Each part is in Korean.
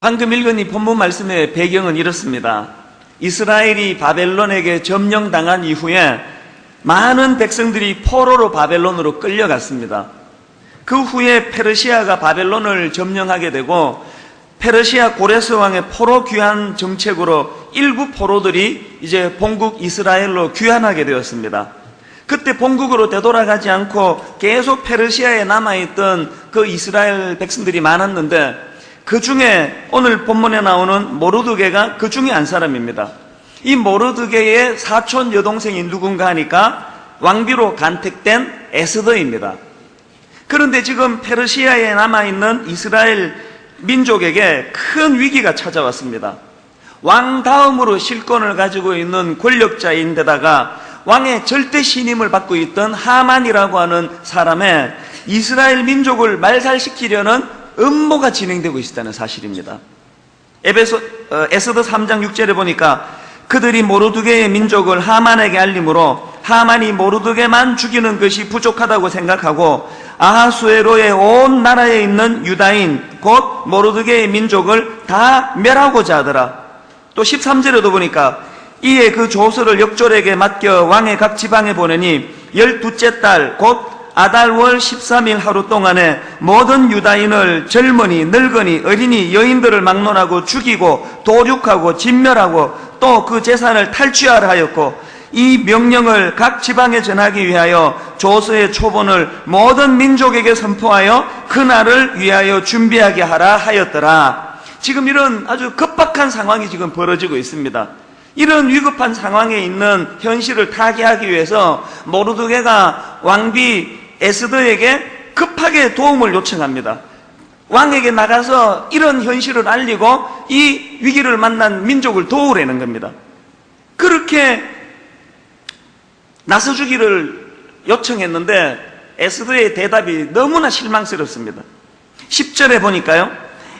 방금 읽은 이 본문 말씀의 배경은 이렇습니다. 이스라엘이 바벨론에게 점령당한 이후에 많은 백성들이 포로로 바벨론으로 끌려갔습니다. 그 후에 페르시아가 바벨론을 점령하게 되고 페르시아 고레스 왕의 포로 귀환 정책으로 일부 포로들이 이제 본국 이스라엘로 귀환하게 되었습니다. 그때 본국으로 되돌아가지 않고 계속 페르시아에 남아있던 그 이스라엘 백성들이 많았는데 그 중에 오늘 본문에 나오는 모르드게가 그 중에 한 사람입니다. 이 모르드게의 사촌 여동생이 누군가 하니까 왕비로 간택된 에스더입니다. 그런데 지금 페르시아에 남아있는 이스라엘 민족에게 큰 위기가 찾아왔습니다. 왕 다음으로 실권을 가지고 있는 권력자인데다가 왕의 절대 신임을 받고 있던 하만이라고 하는 사람의 이스라엘 민족을 말살시키려는 음모가 진행되고 있다는 사실입니다. 에스더 3장 6절에 보니까 그들이 모르드게의 민족을 하만에게 알림으로 하만이 모르드게만 죽이는 것이 부족하다고 생각하고 아하수에로의 온 나라에 있는 유다인 곧 모르드게의 민족을 다 멸하고자 하더라. 또 13절에도 보니까 이에 그 조서를 역졸에게 맡겨 왕의 각 지방에 보내니 12째 달 곧 아달월 13일 하루 동안에 모든 유다인을 젊은이, 늙은이, 어린이, 여인들을 막론하고 죽이고 도륙하고 진멸하고 또 그 재산을 탈취하라 하였고 이 명령을 각 지방에 전하기 위하여 조서의 초본을 모든 민족에게 선포하여 그날을 위하여 준비하게 하라 하였더라. 지금 이런 아주 급박한 상황이 지금 벌어지고 있습니다. 이런 위급한 상황에 있는 현실을 타개하기 위해서 모르드게가 왕비 에스더에게 급하게 도움을 요청합니다. 왕에게 나가서 이런 현실을 알리고 이 위기를 만난 민족을 도우라는 겁니다. 그렇게 나서주기를 요청했는데 에스더의 대답이 너무나 실망스럽습니다. 10절에 보니까요,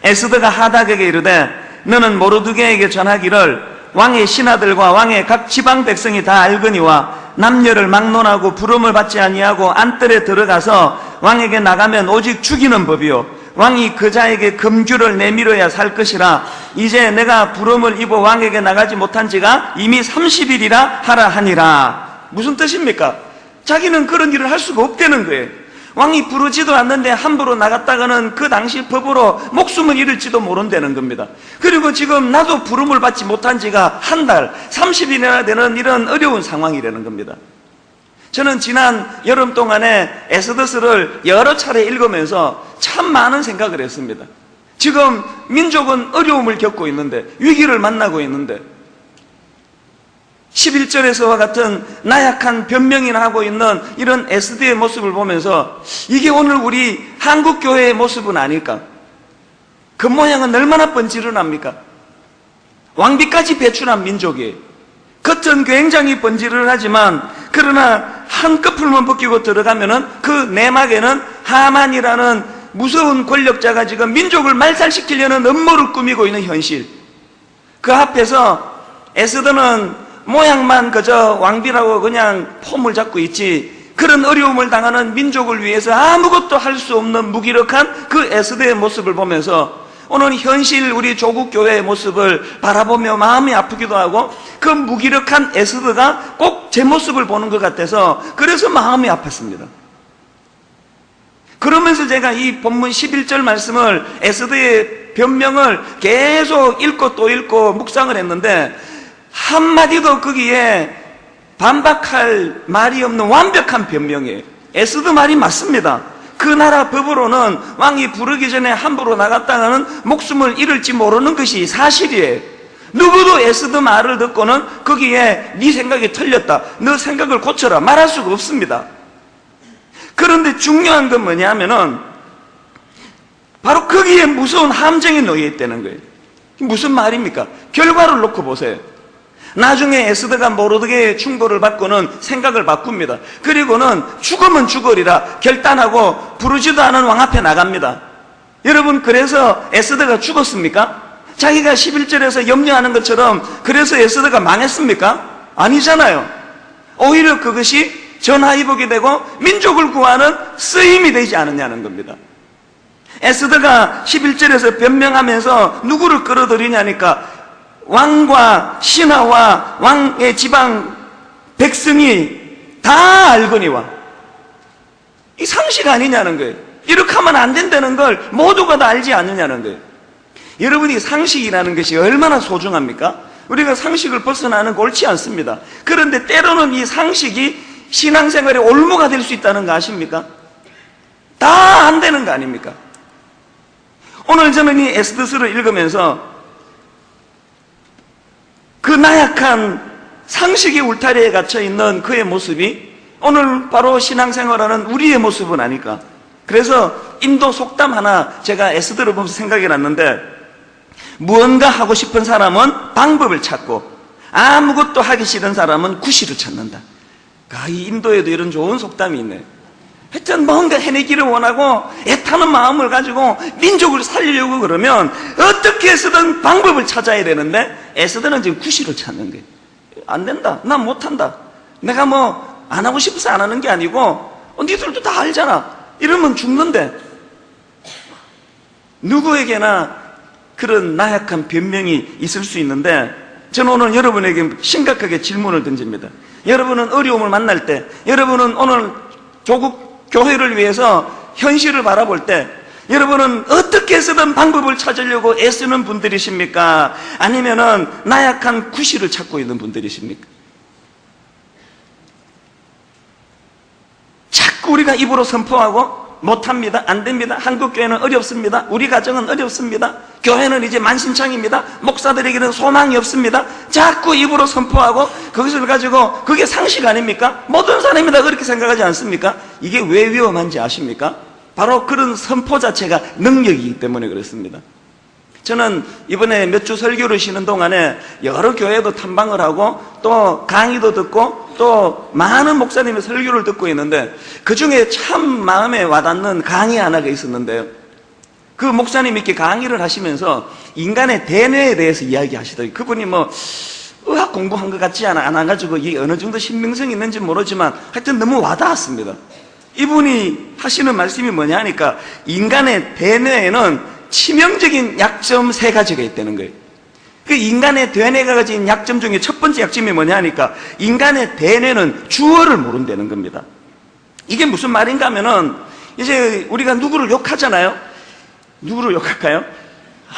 에스더가 하닥에게 이르되 너는 모르드게에게 전하기를 왕의 신하들과 왕의 각 지방 백성이 다 알거니와 남녀를 막론하고 부름을 받지 아니하고 안뜰에 들어가서 왕에게 나가면 오직 죽이는 법이요 왕이 그 자에게 금규를 내밀어야 살 것이라. 이제 내가 부름을 입어 왕에게 나가지 못한 지가 이미 30일이라 하라 하니라. 무슨 뜻입니까? 자기는 그런 일을 할 수가 없다는 거예요. 왕이 부르지도 않는데 함부로 나갔다가는 그 당시 법으로 목숨을 잃을지도 모른다는 겁니다. 그리고 지금 나도 부름을 받지 못한 지가 한 달, 30일이나 되는 이런 어려운 상황이라는 겁니다. 저는 지난 여름 동안에 에스더서를 여러 차례 읽으면서 참 많은 생각을 했습니다. 지금 민족은 어려움을 겪고 있는데, 위기를 만나고 있는데 11절에서와 같은 나약한 변명이나 하고 있는 이런 에스더의 모습을 보면서 이게 오늘 우리 한국교회의 모습은 아닐까? 그 모양은 얼마나 번지르합니까? 왕비까지 배출한 민족이에요. 겉은 굉장히 번지르하지만 그러나 한꺼풀만 벗기고 들어가면은 그 내막에는 하만이라는 무서운 권력자가 지금 민족을 말살시키려는 음모를 꾸미고 있는 현실. 그 앞에서 에스더는 모양만 그저 왕비라고 그냥 폼을 잡고 있지, 그런 어려움을 당하는 민족을 위해서 아무것도 할 수 없는 무기력한 그 에스더의 모습을 보면서 오늘 현실 우리 조국교회의 모습을 바라보며 마음이 아프기도 하고 그 무기력한 에스더가 꼭 제 모습을 보는 것 같아서 그래서 마음이 아팠습니다. 그러면서 제가 이 본문 11절 말씀을, 에스더의 변명을 계속 읽고 또 읽고 묵상을 했는데 한마디도 거기에 반박할 말이 없는 완벽한 변명이에요. 에스더 말이 맞습니다. 그 나라 법으로는 왕이 부르기 전에 함부로 나갔다가는 목숨을 잃을지 모르는 것이 사실이에요. 누구도 에스더 말을 듣고는 거기에 네 생각이 틀렸다, 너 생각을 고쳐라 말할 수가 없습니다. 그런데 중요한 건 뭐냐면은 바로 거기에 무서운 함정이 놓여 있다는 거예요. 무슨 말입니까? 결과를 놓고 보세요. 나중에 에스더가 모르드게의 충고를 받고는 생각을 바꿉니다. 그리고는 죽으면 죽으리라 결단하고 부르지도 않은 왕 앞에 나갑니다. 여러분, 그래서 에스더가 죽었습니까? 자기가 11절에서 염려하는 것처럼 그래서 에스더가 망했습니까? 아니잖아요. 오히려 그것이 전화위복이 되고 민족을 구하는 쓰임이 되지 않느냐는 겁니다. 에스더가 11절에서 변명하면서 누구를 끌어들이냐니까 왕과 신하와 왕의 지방 백성이 다 알거니와. 이 상식 아니냐는 거예요. 이렇게 하면 안 된다는 걸 모두가 다 알지 않느냐는 거예요. 여러분이 상식이라는 것이 얼마나 소중합니까? 우리가 상식을 벗어나는 거 옳지 않습니다. 그런데 때로는 이 상식이 신앙생활의 올무가 될 수 있다는 거 아십니까? 다 안 되는 거 아닙니까? 오늘 저는 이 에스더서를 읽으면서 그 나약한 상식의 울타리에 갇혀있는 그의 모습이 오늘 바로 신앙생활하는 우리의 모습은 아닐까. 그래서 인도 속담 하나 제가 에스더를 보면서 생각이 났는데, 무언가 하고 싶은 사람은 방법을 찾고 아무것도 하기 싫은 사람은 구실을 찾는다. 이 인도에도 이런 좋은 속담이 있네. 하여튼 뭔가 해내기를 원하고 애타는 마음을 가지고 민족을 살리려고 그러면 어떻게 해서든 방법을 찾아야 되는데, 에스더는 지금 구실을 찾는 거예요. 안 된다. 난 못한다. 내가 뭐 안 하고 싶어서 안 하는 게 아니고 니들도 다 알잖아. 이러면 죽는데. 누구에게나 그런 나약한 변명이 있을 수 있는데, 저는 오늘 여러분에게 심각하게 질문을 던집니다. 여러분은 어려움을 만날 때, 여러분은 오늘 조국 교회를 위해서 현실을 바라볼 때, 여러분은 어떻게 해서든 방법을 찾으려고 애쓰는 분들이십니까? 아니면은 나약한 구실을 찾고 있는 분들이십니까? 자꾸 우리가 입으로 선포하고 못합니다, 안 됩니다, 한국교회는 어렵습니다, 우리 가정은 어렵습니다, 교회는 이제 만신창입니다, 목사들에게는 소망이 없습니다, 자꾸 입으로 선포하고 그것을 가지고, 그게 상식 아닙니까? 모든 사람이 다 그렇게 생각하지 않습니까? 이게 왜 위험한지 아십니까? 바로 그런 선포 자체가 능력이기 때문에 그렇습니다. 저는 이번에 몇 주 설교를 쉬는 동안에 여러 교회도 탐방을 하고 또 강의도 듣고 또 많은 목사님의 설교를 듣고 있는데, 그 중에 참 마음에 와닿는 강의 하나가 있었는데요, 그 목사님이 이렇게 강의를 하시면서 인간의 대뇌에 대해서 이야기하시더라고요. 그분이 뭐 의학 공부한 것 같지 않아 가지고 이게 어느 정도 신빙성이 있는지 모르지만 하여튼 너무 와닿았습니다. 이분이 하시는 말씀이 뭐냐 하니까, 인간의 대뇌에는 치명적인 약점 3가지가 있다는 거예요. 그 인간의 대뇌가 가진 약점 중에 첫 번째 약점이 뭐냐 하니까, 인간의 대뇌는 주어를 모른다는 겁니다. 이게 무슨 말인가 하면은, 이제 우리가 누구를 욕하잖아요. 누구를 욕할까요?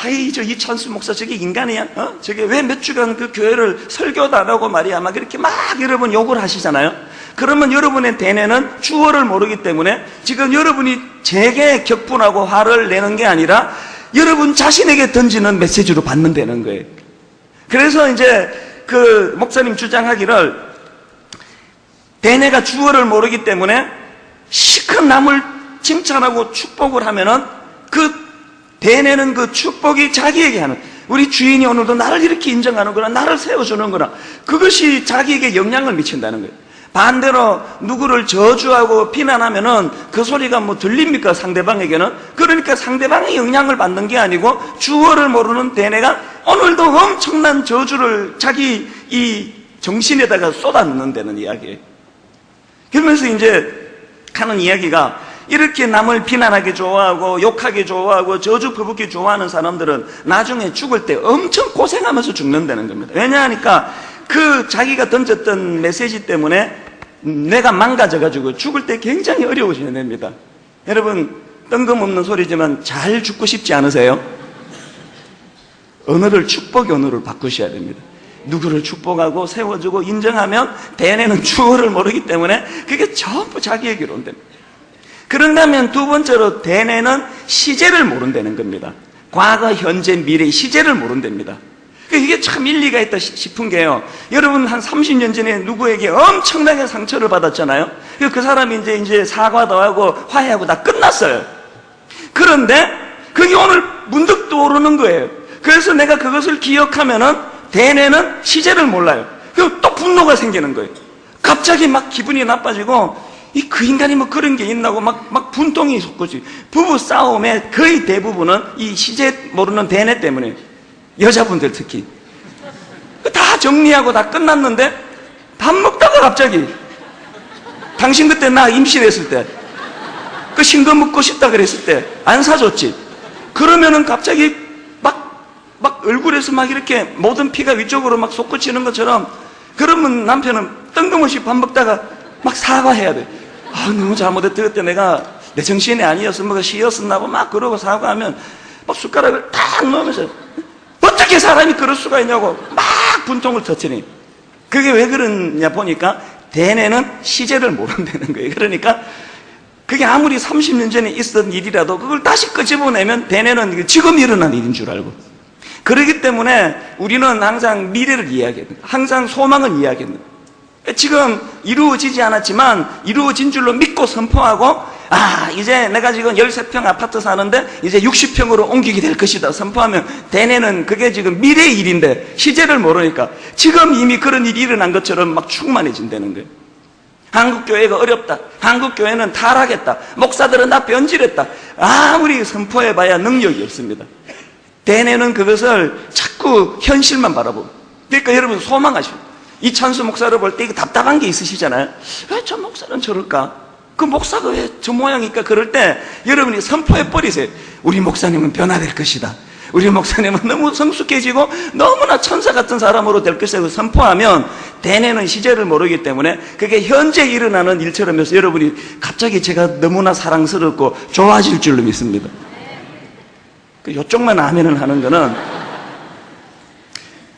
아이, 저 이찬수 목사 저게 인간이야? 저게 왜 몇 주간 그 교회를 설교도 안 하고 말이야, 막 이렇게 막 여러분 욕을 하시잖아요. 그러면 여러분의 대뇌는 주어를 모르기 때문에 지금 여러분이 제게 격분하고 화를 내는 게 아니라 여러분 자신에게 던지는 메시지로 받는다는 거예요. 그래서 이제 그 목사님 주장하기를, 대뇌가 주어를 모르기 때문에 시큰 남을 칭찬하고 축복을 하면은 그 대뇌는 그 축복이 자기에게 하는, 우리 주인이 오늘도 나를 이렇게 인정하는 거나 나를 세워주는 거나, 그것이 자기에게 영향을 미친다는 거예요. 반대로 누구를 저주하고 비난하면은 그 소리가 뭐 들립니까? 상대방에게는. 그러니까 상대방이 영향을 받는 게 아니고 주어를 모르는 대뇌가 오늘도 엄청난 저주를 자기 이 정신에다가 쏟아넣는다는 이야기예요. 그러면서 이제 하는 이야기가, 이렇게 남을 비난하기 좋아하고 욕하기 좋아하고 저주 퍼붓기 좋아하는 사람들은 나중에 죽을 때 엄청 고생하면서 죽는다는 겁니다. 왜냐하니까 그 자기가 던졌던 메시지 때문에 뇌가 망가져가지고 죽을 때 굉장히 어려워지는 겁니다. 여러분, 뜬금없는 소리지만 잘 죽고 싶지 않으세요? 언어를, 축복의 언어를 바꾸셔야 됩니다. 누구를 축복하고 세워주고 인정하면 대뇌는 주어를 모르기 때문에 그게 전부 자기에게로 온답니다. 그런다면 두 번째로, 대뇌는 시제를 모른다는 겁니다. 과거, 현재, 미래 시제를 모른답니다. 이게 참 일리가 있다 싶은 게요, 여러분 한 30년 전에 누구에게 엄청나게 상처를 받았잖아요. 그 사람이 이제 사과도 하고 화해하고 다 끝났어요. 그런데 그게 오늘 문득 떠오르는 거예요. 그래서 내가 그것을 기억하면은 대뇌는 시제를 몰라요. 그리고 또 분노가 생기는 거예요. 갑자기 막 기분이 나빠지고, 그 인간이 뭐 그런 게 있나고 막 분통이 솟구지. 부부 싸움의 거의 대부분은 이 시제 모르는 대뇌 때문에, 여자분들 특히 다 정리하고 다 끝났는데 밥 먹다가 갑자기, 당신 그때 나 임신했을 때 그 신거 먹고 싶다 그랬을 때 안 사줬지. 그러면은 갑자기 막 얼굴에서 막 이렇게 모든 피가 위쪽으로 막 솟구치는 것처럼, 그러면 남편은 뜬금없이 밥 먹다가 막 사과해야 돼. 너무 잘못했다. 그때 내가 내 정신이 아니었으면 뭐가 시였었나 고 막 그러고 사과하면 막 숟가락을 딱 넣으면서 어떻게 사람이 그럴 수가 있냐고 막 분통을 터뜨리니. 그게 왜 그러냐 보니까 대뇌는 시제를 모른다는 거예요. 그러니까 그게 아무리 30년 전에 있었던 일이라도 그걸 다시 끄집어내면 대뇌는 지금 일어난 일인 줄 알고. 그렇기 때문에 우리는 항상 미래를 이야기합니다. 항상 소망을 이야기합니다. 지금 이루어지지 않았지만 이루어진 줄로 믿고 선포하고, 이제 내가 지금 13평 아파트 사는데 이제 60평으로 옮기게 될 것이다 선포하면 대뇌는 그게 지금 미래의 일인데 시제를 모르니까 지금 이미 그런 일이 일어난 것처럼 막 충만해진다는 거예요. 한국교회가 어렵다, 한국교회는 타락했다, 목사들은 다 변질했다, 아무리 선포해봐야 능력이 없습니다. 대뇌는 그것을 자꾸 현실만 바라보고, 그러니까 여러분 소망하시오. 이찬수 목사를 볼 때 이거 답답한 게 있으시잖아요. 왜 저 목사는 저럴까? 그 목사가 왜 저 모양일까? 그럴 때 여러분이 선포해버리세요. 우리 목사님은 변화될 것이다. 우리 목사님은 너무 성숙해지고 너무나 천사 같은 사람으로 될 것이라고 선포하면 대뇌는 시제를 모르기 때문에 그게 현재 일어나는 일처럼 해서 여러분이 갑자기 제가 너무나 사랑스럽고 좋아질 줄로 믿습니다. 이쪽만 아멘을 하는 거는,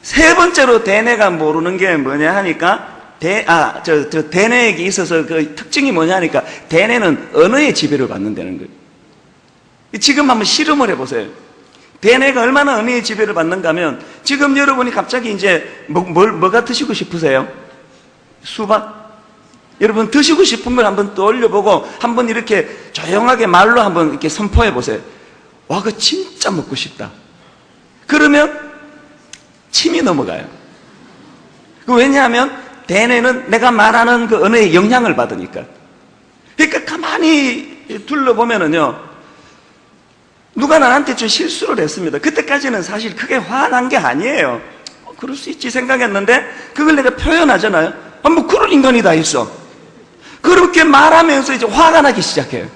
세 번째로 대뇌가 모르는 게 뭐냐 하니까, 대뇌에게 있어서 그 특징이 뭐냐 하니까, 대뇌는 언어의 지배를 받는다는 거예요. 지금 한번 실험을 해보세요. 대뇌가 얼마나 언어의 지배를 받는가 하면, 지금 여러분이 갑자기 이제 뭐가 드시고 싶으세요? 수박? 여러분 드시고 싶은 걸 한번 떠올려보고 한번 이렇게 조용하게 말로 한번 이렇게 선포해보세요. 와, 그거 진짜 먹고 싶다. 그러면 침이 넘어가요. 왜냐하면 대뇌는 내가 말하는 그 언어의 영향을 받으니까. 그러니까 가만히 둘러보면은요, 누가 나한테 좀 실수를 했습니다. 그때까지는 사실 크게 화난 게 아니에요. 그럴 수 있지 생각했는데 그걸 내가 표현하잖아요. 뭐 그런 인간이 다 있어. 그렇게 말하면서 이제 화가 나기 시작해요.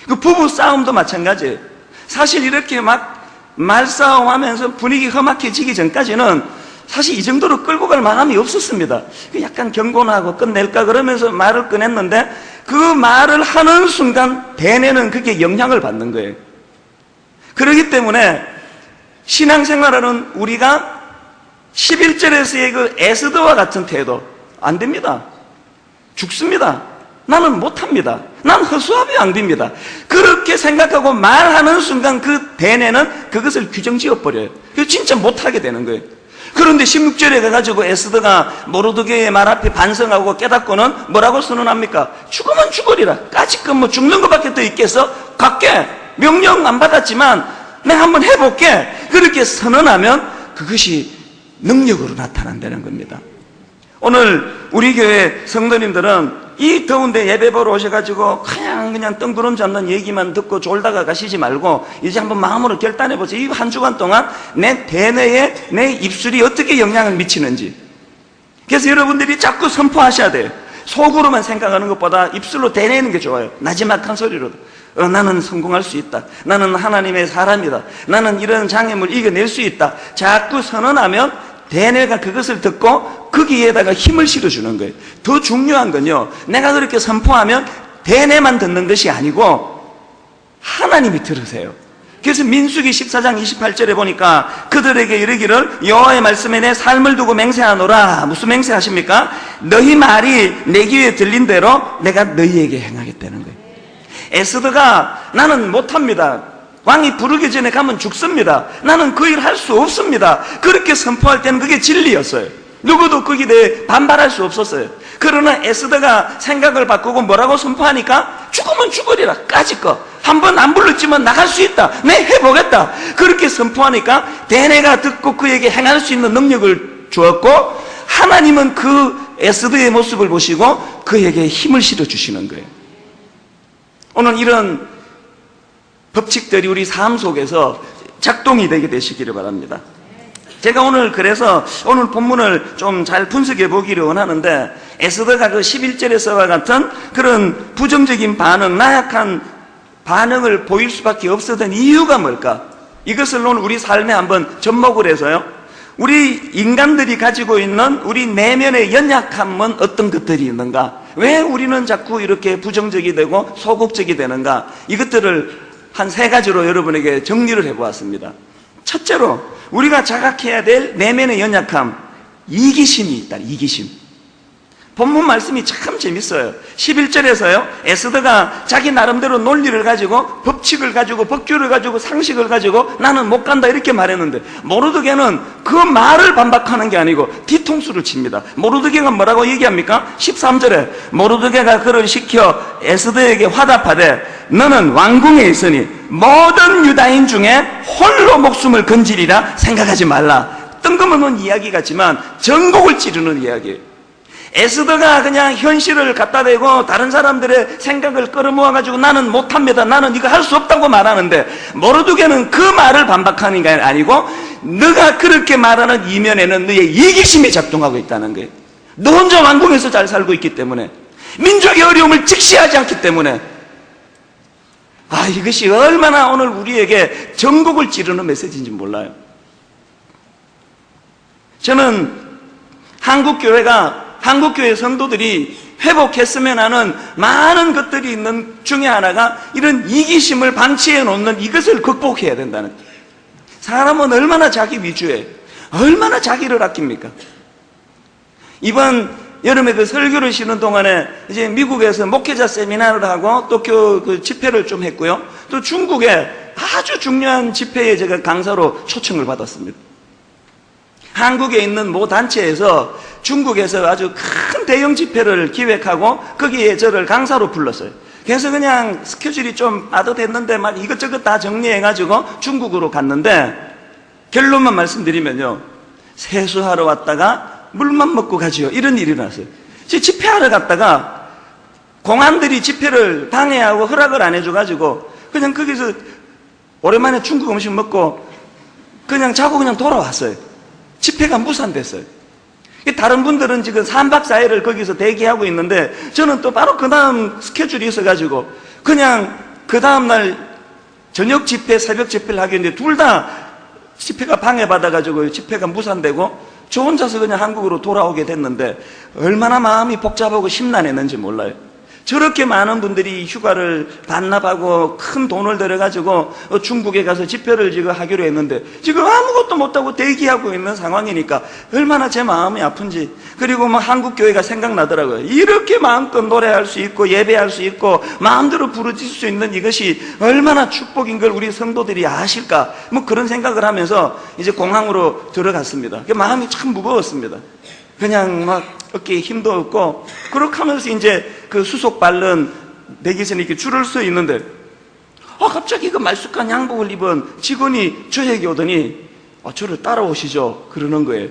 그 부부 싸움도 마찬가지예요. 사실 이렇게 막 말싸움 하면서 분위기 험악해지기 전까지는 사실 이 정도로 끌고 갈 마음이 없었습니다. 약간 경고나고 끝낼까 그러면서 말을 꺼냈는데 그 말을 하는 순간 대뇌는 그게 영향을 받는 거예요. 그렇기 때문에 신앙생활하는 우리가 11절에서의 그 에스더와 같은 태도 안 됩니다. 죽습니다. 나는 못합니다. 난 허수아비 앙비입니다. 그렇게 생각하고 말하는 순간 그 대뇌는 그것을 규정지어버려요. 그래서 진짜 못하게 되는 거예요. 그런데 16절에 가가지고 에스더가 모르드게의 말 앞에 반성하고 깨닫고는 뭐라고 선언합니까? 죽으면 죽으리라. 까짓건 뭐 죽는 것밖에 더 있겠어? 갈게. 명령 안 받았지만 내가 한번 해볼게. 그렇게 선언하면 그것이 능력으로 나타난다는 겁니다. 오늘 우리 교회 성도님들은 이 더운데 예배 보러 오셔가지고 그냥 뜬구름 잡는 얘기만 듣고 졸다가 가시지 말고 이제 한번 마음으로 결단해보세요. 이 한 주간 동안 내 대뇌에 내 입술이 어떻게 영향을 미치는지. 그래서 여러분들이 자꾸 선포하셔야 돼요. 속으로만 생각하는 것보다 입술로 대내는 게 좋아요. 나지막한 소리로도. 나는 성공할 수 있다. 나는 하나님의 사람이다. 나는 이런 장애물 이겨낼 수 있다. 자꾸 선언하면 대뇌가 그것을 듣고 거기에다가 힘을 실어주는 거예요. 더 중요한 건요, 내가 그렇게 선포하면 대뇌만 듣는 것이 아니고 하나님이 들으세요. 그래서 민수기 14장 28절에 보니까 그들에게 이르기를 여호와의 말씀에 내 삶을 두고 맹세하노라. 무슨 맹세하십니까? 너희 말이 내 귀에 들린 대로 내가 너희에게 행하겠다는 거예요. 에스더가 나는 못합니다. 왕이 부르기 전에 가면 죽습니다. 나는 그 일 할 수 없습니다. 그렇게 선포할 때는 그게 진리였어요. 누구도 거기에 대해 반발할 수 없었어요. 그러나 에스더가 생각을 바꾸고 뭐라고 선포하니까 죽으면 죽으리라. 까짓거 한 번 안 불렀지만 나갈 수 있다. 내 해보겠다. 그렇게 선포하니까 대뇌가 듣고 그에게 행할 수 있는 능력을 주었고 하나님은 그 에스더의 모습을 보시고 그에게 힘을 실어주시는 거예요. 오늘 이런 법칙들이 우리 삶 속에서 작동이 되게 되시기를 바랍니다. 제가 오늘 그래서 오늘 본문을 좀 잘 분석해 보기를 원하는데 에스더가 그 11절에서와 같은 그런 부정적인 반응, 나약한 반응을 보일 수밖에 없었던 이유가 뭘까? 이것을 오늘 우리 삶에 한번 접목을 해서요, 우리 인간들이 가지고 있는 우리 내면의 연약함은 어떤 것들이 있는가? 왜 우리는 자꾸 이렇게 부정적이 되고 소극적이 되는가? 이것들을 한 3가지로 여러분에게 정리를 해보았습니다. 첫째로 우리가 자각해야 될 내면의 연약함, 이기심이 있다. 이기심. 본문 말씀이 참 재밌어요. 11절에서요, 에스더가 자기 나름대로 논리를 가지고, 법칙을 가지고, 법규를 가지고, 상식을 가지고 나는 못 간다 이렇게 말했는데, 모르드게는 그 말을 반박하는 게 아니고 뒤통수를 칩니다. 모르드게가 뭐라고 얘기합니까? 13절에 모르드게가 그를 시켜 에스더에게 화답하되 너는 왕궁에 있으니 모든 유다인 중에 홀로 목숨을 건지리라 생각하지 말라. 뜬금없는 이야기 같지만 전곡을 찌르는 이야기예요. 에스더가 그냥 현실을 갖다 대고 다른 사람들의 생각을 끌어모아가지고 나는 못합니다, 나는 이거 할 수 없다고 말하는데, 모르드게는 그 말을 반박하는 게 아니고 너가 그렇게 말하는 이면에는 너의 이기심이 작동하고 있다는 거예요. 너 혼자 왕궁에서 잘 살고 있기 때문에, 민족의 어려움을 직시하지 않기 때문에. 이것이 얼마나 오늘 우리에게 전곡을 찌르는 메시지인지 몰라요. 저는 한국교회 성도들이 회복했으면 하는 많은 것들이 있는 중에 하나가 이런 이기심을 방치해 놓는 이것을 극복해야 된다는 거예요. 사람은 얼마나 자기 위주에, 얼마나 자기를 아낍니까? 이번 여름에 그 설교를 쉬는 동안에 이제 미국에서 목회자 세미나를 하고 또 그 집회를 좀 했고요. 또 중국에 아주 중요한 집회에 제가 강사로 초청을 받았습니다. 한국에 있는 모 단체에서 중국에서 아주 큰 대형 집회를 기획하고 거기에 저를 강사로 불렀어요. 그래서 그냥 스케줄이 좀 빠듯했는데 막 이것저것 다 정리해가지고 중국으로 갔는데, 결론만 말씀드리면요, 세수하러 왔다가 물만 먹고 가지요, 이런 일이 났어요. 집회하러 갔다가 공안들이 집회를 방해하고 허락을 안 해줘가지고 그냥 거기서 오랜만에 중국 음식 먹고 그냥 자고 그냥 돌아왔어요. 집회가 무산됐어요. 다른 분들은 지금 3박 4일을 거기서 대기하고 있는데, 저는 또 바로 그 다음 스케줄이 있어가지고 그냥 그 다음날 저녁 집회, 새벽 집회를 하겠는데 둘 다 집회가 방해받아가지고 집회가 무산되고 저 혼자서 그냥 한국으로 돌아오게 됐는데, 얼마나 마음이 복잡하고 심란했는지 몰라요. 저렇게 많은 분들이 휴가를 반납하고 큰 돈을 들여가지고 중국에 가서 집회를 지금 하기로 했는데 지금 아무것도 못하고 대기하고 있는 상황이니까 얼마나 제 마음이 아픈지. 그리고 뭐 한국교회가 생각나더라고요. 이렇게 마음껏 노래할 수 있고 예배할 수 있고 마음대로 부르짖을 수 있는 이것이 얼마나 축복인 걸 우리 성도들이 아실까, 뭐 그런 생각을 하면서 이제 공항으로 들어갔습니다. 마음이 참 무거웠습니다. 그냥 막 어깨에 힘도 없고 그렇게 하면서 이제 그 수속 바른 대기선에 이렇게 줄을 서 있는데, 갑자기 그 말쑥한 양복을 입은 직원이 저에게 오더니 저를 따라오시죠 그러는 거예요.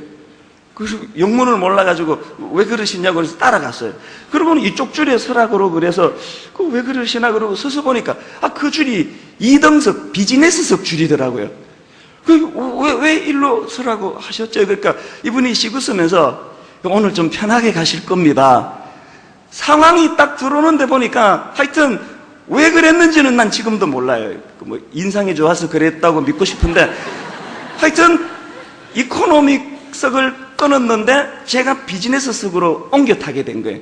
그래서 영문을 몰라가지고 왜 그러시냐고 그래서 따라갔어요. 그러고는 이쪽 줄에 서라고 그래서 왜 그러시나 그러고 서서 보니까 그 줄이 2등석 비즈니스석 줄이더라고요. 왜 일로 서라고 하셨죠? 그러니까 이분이 시구 쓰면서 오늘 좀 편하게 가실 겁니다. 상황이 딱 들어오는데 보니까 하여튼 왜 그랬는지는 난 지금도 몰라요. 뭐 인상이 좋아서 그랬다고 믿고 싶은데, 하여튼 이코노믹석을 끊었는데 제가 비즈니스석으로 옮겨 타게 된 거예요.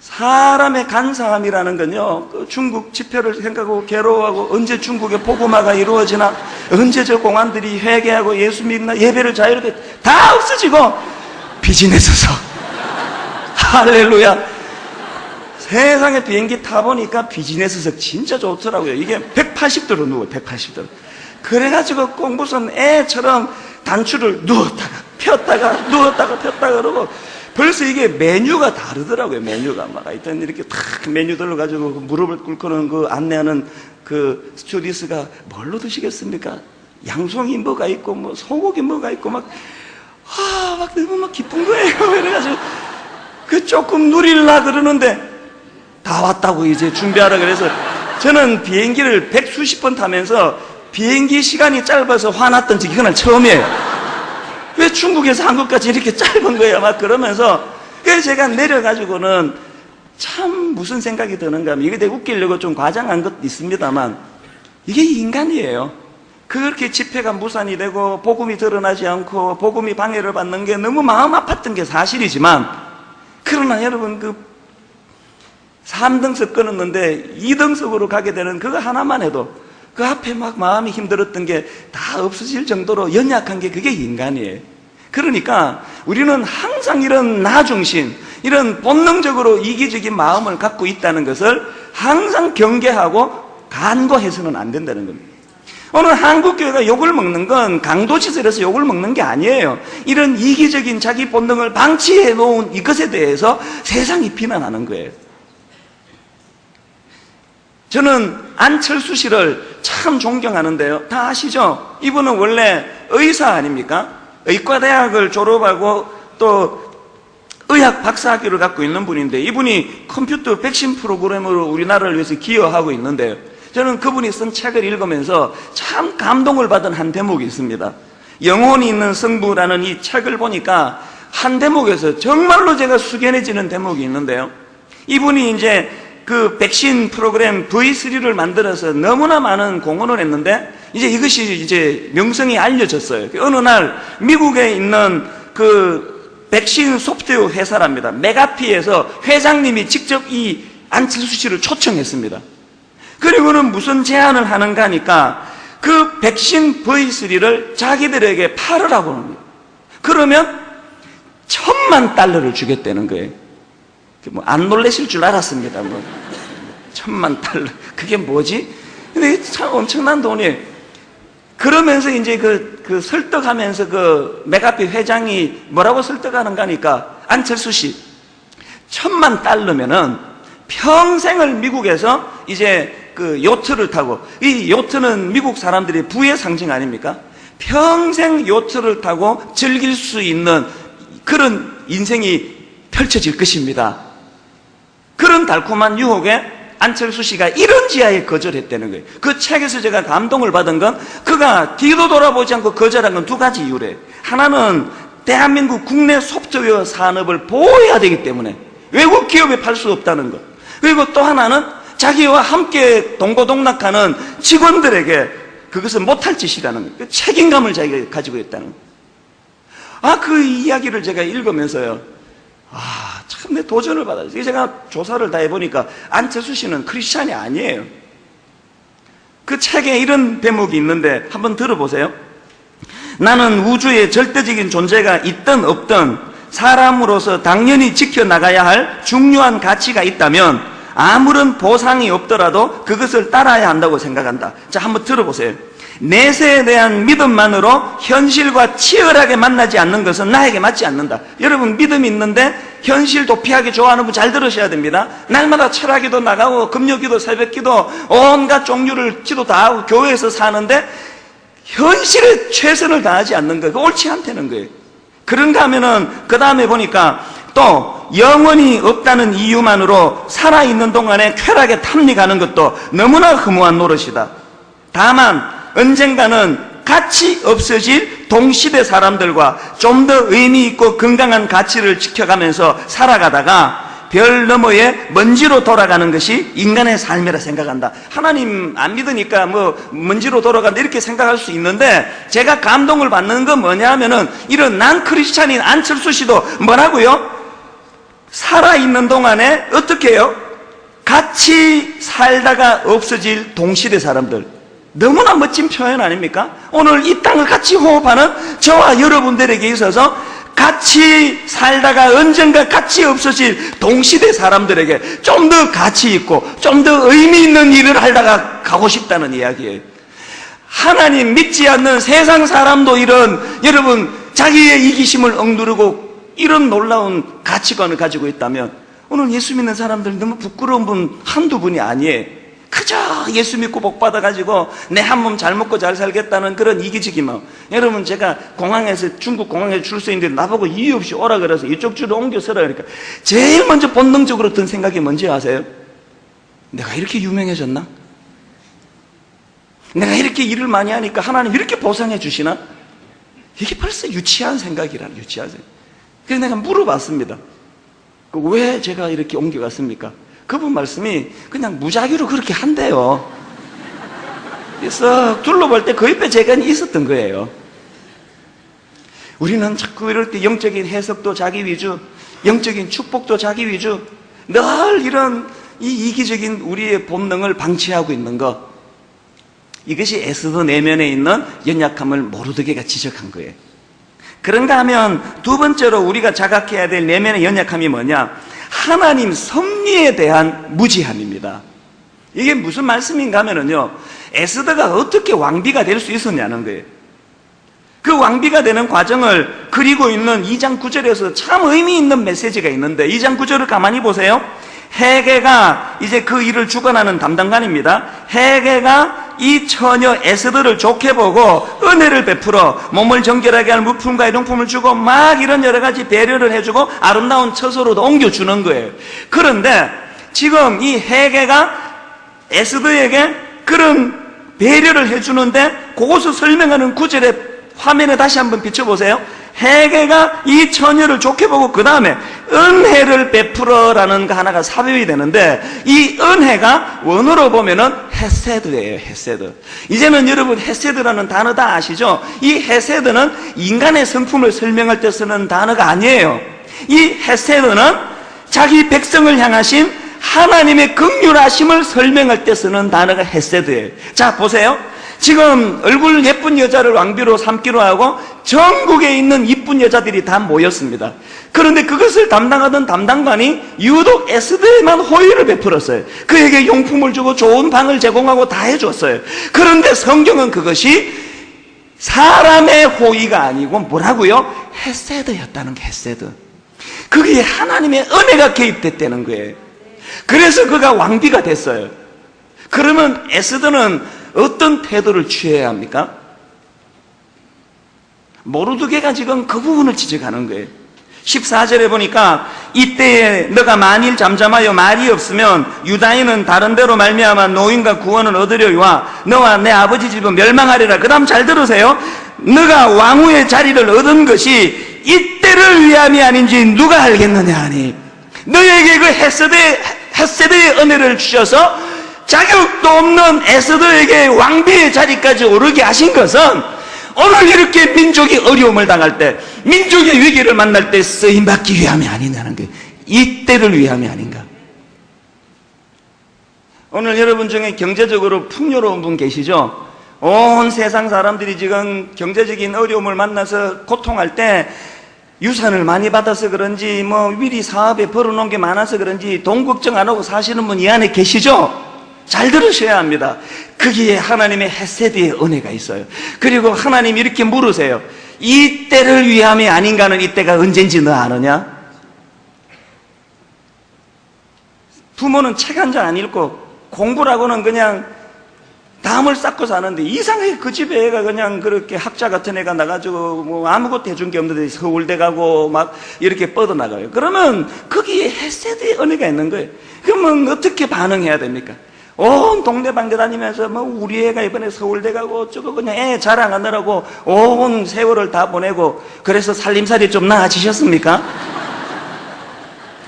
사람의 간사함이라는 건요, 그 중국 집회를 생각하고 괴로워하고 언제 중국에 복음화가 이루어지나, 언제 저 공안들이 회개하고 예수 믿나, 예배를 자유롭게 다 없어지고 비즈니스석. 할렐루야. 세상에 비행기 타보니까 비즈니스석 진짜 좋더라고요. 이게 180도로 누워요. 180도로. 그래가지고 꼭 무슨 애처럼 단추를 누웠다가 폈다가 누웠다가 폈다가 그러고, 벌써 이게 메뉴가 다르더라고요. 메뉴가 막 하여튼 이렇게 탁 메뉴들로 가지고 무릎을 꿇고는 그 안내하는 그 스튜어디스가 뭘로 드시겠습니까? 양송이 뭐가 있고 뭐 소고기 뭐가 있고 막 너무 막 기쁜 거예요. 그래가지고 그 조금 누릴라 그러는데 다 왔다고 이제 준비하라 그래서, 저는 비행기를 100수십 번 타면서 비행기 시간이 짧아서 화났던 적이 그날 처음이에요. 왜 중국에서 한국까지 이렇게 짧은 거예요? 막 그러면서, 그래서 제가 내려가지고는 참 무슨 생각이 드는가 하면, 이게 되게 웃기려고 좀 과장한 것도 있습니다만, 이게 인간이에요. 그렇게 집회가 무산이 되고 복음이 드러나지 않고 복음이 방해를 받는 게 너무 마음 아팠던 게 사실이지만, 그러나 여러분, 그 3등석 끊었는데 2등석으로 가게 되는 그거 하나만 해도 그 앞에 막 마음이 힘들었던 게 다 없어질 정도로 연약한 게 그게 인간이에요. 그러니까 우리는 항상 이런 나 중심, 이런 본능적으로 이기적인 마음을 갖고 있다는 것을 항상 경계하고 간과해서는 안 된다는 겁니다. 오늘 한국교회가 욕을 먹는 건 강도짓을 해서 욕을 먹는 게 아니에요. 이런 이기적인 자기 본능을 방치해 놓은 이것에 대해서 세상이 비난하는 거예요. 저는 안철수 씨를 참 존경하는데요. 다 아시죠? 이분은 원래 의사 아닙니까? 의과대학을 졸업하고 또 의학 박사학위를 갖고 있는 분인데, 이분이 컴퓨터 백신 프로그램으로 우리나라를 위해서 기여하고 있는데요. 저는 그분이 쓴 책을 읽으면서 참 감동을 받은 한 대목이 있습니다. 영혼이 있는 승부라는 이 책을 보니까 한 대목에서 정말로 제가 숙연해지는 대목이 있는데요. 이분이 이제 그 백신 프로그램 V3를 만들어서 너무나 많은 공헌을 했는데, 이제 이것이 이제 명성이 알려졌어요. 어느 날 미국에 있는 그 백신 소프트웨어 회사랍니다. 메가피에서 회장님이 직접 이 안철수 씨를 초청했습니다. 그리고는 무슨 제안을 하는가 하니까 그 백신 V3를 자기들에게 팔으라고 합니다. 그러면 $10,000,000를 주겠다는 거예요. 뭐 안 놀라실 줄 알았습니다. 뭐 $10,000,000, 그게 뭐지? 근데 참 엄청난 돈이에요. 그러면서 이제 그 설득하면서 그 메가피 회장이 뭐라고 설득하는가 하니까, 안철수 씨, $10,000,000면은 평생을 미국에서 이제 그 요트를 타고, 이 요트는 미국 사람들이 부의 상징 아닙니까? 평생 요트를 타고 즐길 수 있는 그런 인생이 펼쳐질 것입니다. 그런 달콤한 유혹에 안철수 씨가 이런 지하에 거절했다는 거예요. 그 책에서 제가 감동을 받은 건, 그가 뒤도 돌아보지 않고 거절한 건 두 가지 이유래요. 하나는 대한민국 국내 소프트웨어 산업을 보호해야 되기 때문에 외국 기업에 팔 수 없다는 것. 그리고 또 하나는 자기와 함께 동고동락하는 직원들에게 그것을 못할 짓이라는 거예요. 그 책임감을 자기가 가지고 있다는 거예요. 그 이야기를 제가 읽으면서요, 참 내 도전을 받았어요. 제가 조사를 다 해보니까 안철수 씨는 크리스찬이 아니에요. 그 책에 이런 대목이 있는데 한번 들어보세요. 나는 우주에 절대적인 존재가 있든 없든 사람으로서 당연히 지켜나가야 할 중요한 가치가 있다면 아무런 보상이 없더라도 그것을 따라야 한다고 생각한다. 자, 한번 들어보세요. 내세에 대한 믿음만으로 현실과 치열하게 만나지 않는 것은 나에게 맞지 않는다. 여러분, 믿음이 있는데 현실 도피하기 좋아하는 분 잘 들으셔야 됩니다. 날마다 철학기도 나가고 금요기도 새벽기도 온갖 종류를 기도 다 하고 교회에서 사는데 현실에 최선을 다하지 않는 거, 그거 옳지 않다는 거예요. 그런가 하면은 그 다음에 보니까 또 영원히 없다는 이유만으로 살아있는 동안에 쾌락에 탐닉하는 것도 너무나 허무한 노릇이다. 다만 언젠가는 가치 없어질 동시대 사람들과 좀 더 의미 있고 건강한 가치를 지켜가면서 살아가다가 별 너머에 먼지로 돌아가는 것이 인간의 삶이라 생각한다. 하나님 안 믿으니까 뭐 먼지로 돌아간다 이렇게 생각할 수 있는데, 제가 감동을 받는 건 뭐냐 하면은 이런 난 크리스찬인 안철수 씨도 뭐라고요? 살아있는 동안에 어떻게 해요? 같이 살다가 없어질 동시대 사람들. 너무나 멋진 표현 아닙니까? 오늘 이 땅을 같이 호흡하는 저와 여러분들에게 있어서 같이 살다가 언젠가 같이 없어질 동시대 사람들에게 좀 더 가치 있고 좀 더 의미 있는 일을 하다가 가고 싶다는 이야기예요. 하나님 믿지 않는 세상 사람도 이런, 여러분, 자기의 이기심을 억누르고 이런 놀라운 가치관을 가지고 있다면 오늘 예수 믿는 사람들 너무 부끄러운 분 한두 분이 아니에요. 그저 예수 믿고 복 받아가지고 내 한 몸 잘 먹고 잘 살겠다는 그런 이기적인 마음. 여러분, 제가 공항에서, 중국 공항에서 출소인데 나보고 이유 없이 오라 그래서 이쪽 줄로 옮겨 서라 그러니까 제일 먼저 본능적으로 든 생각이 뭔지 아세요? 내가 이렇게 유명해졌나? 내가 이렇게 일을 많이 하니까 하나님 이렇게 보상해 주시나? 이게 벌써 유치한 생각이라, 유치한 생각. 그래서 내가 물어봤습니다. 왜 제가 이렇게 옮겨갔습니까? 그분 말씀이 그냥 무작위로 그렇게 한대요. 그래서 둘러볼 때 그 옆에 제가 있었던 거예요. 우리는 자꾸 이럴 때 영적인 해석도 자기 위주, 영적인 축복도 자기 위주, 늘 이런 이 이기적인 우리의 본능을 방치하고 있는 것, 이것이 에스더 내면에 있는 연약함을 모르드게가 지적한 거예요. 그런가 하면 두 번째로 우리가 자각해야 될 내면의 연약함이 뭐냐? 하나님 섭리에 대한 무지함입니다. 이게 무슨 말씀인가 하면요, 에스더가 어떻게 왕비가 될 수 있었냐는 거예요. 그 왕비가 되는 과정을 그리고 있는 2장 9절에서 참 의미 있는 메시지가 있는데, 2장 9절을 가만히 보세요. 헤게가 이제 그 일을 주관하는 담당관입니다. 헤게가 이 처녀 에스더를 좋게 보고 은혜를 베풀어 몸을 정결하게 할 물품과 일용품을 주고 막 이런 여러 가지 배려를 해주고 아름다운 처소로도 옮겨주는 거예요. 그런데 지금 이 헤게가 에스더에게 그런 배려를 해주는데, 그것을 설명하는 9절에 화면에 다시 한번 비춰보세요. 헤게가 이 처녀를 좋게 보고 그 다음에 은혜를 베풀어라는 거 하나가 삽입이 되는데, 이 은혜가 원어로 보면은 헤세드예요. 헤세드. 이제는 여러분 헤세드라는 단어 다 아시죠? 이 헤세드는 인간의 성품을 설명할 때 쓰는 단어가 아니에요. 이 헤세드는 자기 백성을 향하신 하나님의 긍휼하심을 설명할 때 쓰는 단어가 헤세드예요. 자, 보세요. 지금 얼굴 예쁜 여자를 왕비로 삼기로 하고 전국에 있는 이쁜 여자들이 다 모였습니다. 그런데 그것을 담당하던 담당관이 유독 에스더에만 호의를 베풀었어요. 그에게 용품을 주고 좋은 방을 제공하고 다 해줬어요. 그런데 성경은 그것이 사람의 호의가 아니고 뭐라고요? 헤세드였다는 게 헤세드. 그게 하나님의 은혜가 개입됐다는 거예요. 그래서 그가 왕비가 됐어요. 그러면 에스더는 어떤 태도를 취해야 합니까? 모르드게가 지금 그 부분을 지적하는 거예요. 14절에 보니까 이때에 너가 만일 잠잠하여 말이 없으면 유다인은 다른 데로 말미암아 노인과 구원을 얻으려와 너와 내 아버지 집은 멸망하리라. 그 다음 잘 들으세요. 너가 왕후의 자리를 얻은 것이 이때를 위함이 아닌지 누가 알겠느냐 하니, 너에게 그 헤세드의 은혜를 주셔서 자격도 없는 에스더에게 왕비의 자리까지 오르게 하신 것은 오늘 이렇게 민족이 어려움을 당할 때, 민족의 위기를 만날 때 쓰임받기 위함이 아니냐는 거예요. 이때를 위함이 아닌가. 오늘 여러분 중에 경제적으로 풍요로운 분 계시죠? 온 세상 사람들이 지금 경제적인 어려움을 만나서 고통할 때 유산을 많이 받아서 그런지 미리 사업에 벌어놓은 게 많아서 그런지 돈 걱정 안 하고 사시는 분 이 안에 계시죠? 잘 들으셔야 합니다. 거기에 하나님의 헤세드의 은혜가 있어요. 그리고 하나님 이렇게 물으세요. 이때를 위함이 아닌가는 이때가 언젠지 너 아느냐? 부모는 책 한 장 안 읽고 공부라고는 그냥 담을 쌓고 사는데, 이상하게 그 집에 애가 그냥 그렇게 학자 같은 애가 나가지고 아무것도 해준 게 없는데 서울대 가고 막 이렇게 뻗어나가요. 그러면 거기에 헤세드의 은혜가 있는 거예요. 그러면 어떻게 반응해야 됩니까? 온 동네방네 다니면서 우리 애가 이번에 서울대 가고 어쩌고 그냥 애 자랑하느라고 온 세월을 다 보내고, 그래서 살림살이 좀 나아지셨습니까?